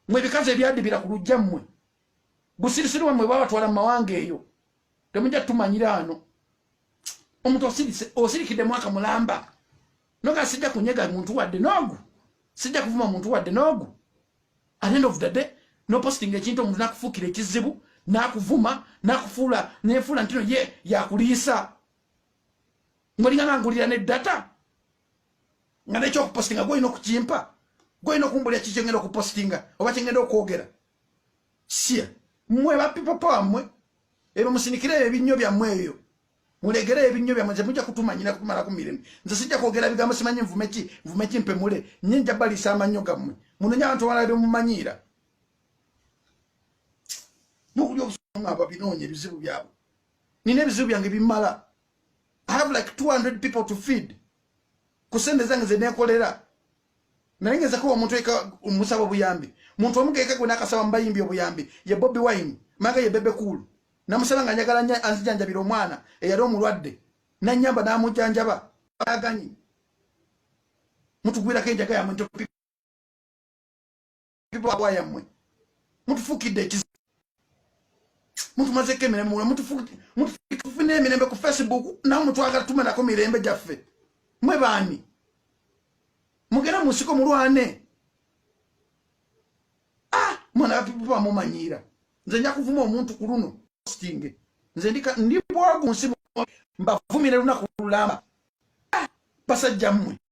mwe bikaze byadibira ku lujja mmwe busirisiri wamwe babatwala mu mawanga eyo temujja tumanyira ano omuntu osirikidde mwaka mulamba noga sijja kunyega muntu wadde nogu sijja kuvuma muntu wadde nogu at the end of the day no posting ekintu omuntu nakufukira ekizibu nakuvuma nakufula nefula ntino ye yakulisa ngolinga ngangulira ne data nga nekyo okupostinga goyina okukimpa goyina okumbulya kikyengenda okupostinga oba kyengenda okwogera sia mmwe bapipa pamwe ebe musinikire ebinnyo byammwe eyo mulegere ebinnyo byammwe temujja kutumanyira kutumala ku mirembe nze sijja kwogera bigambo simanyi nvume ki mpemule nyenja balisa amannyo gammwe munonya abantu balabye mumanyira mukuli okusoma babinonye ebizibu byabo nina ebizibu byange bimala I have like 200 people to feed kusende zange zenekolera nalengeza ko omuntu eka umusaba buyambi muntu omugeka gwe nakasaba mbayimbi obuyambi ye Bobby Wine manga ye Bebe Cool namusaba nga njagala nya anzijanjabira omwana eyali omulwadde nanyamba namujanjaba aganyi mutu gwira kenjaga ya muntu people abaya mwe mutu fukide mutu mazeke mene mwe mutu fune mirembe ku Facebook na mutu agala tumana ko mirembe jaffe mwe bani mugera musiko mulwane mwana pipa mumanyira nze nja kuvuma omuntu kuluno posting nze ndika ndipo agunsibo mbavumire lunaku lulamba basajja mmwe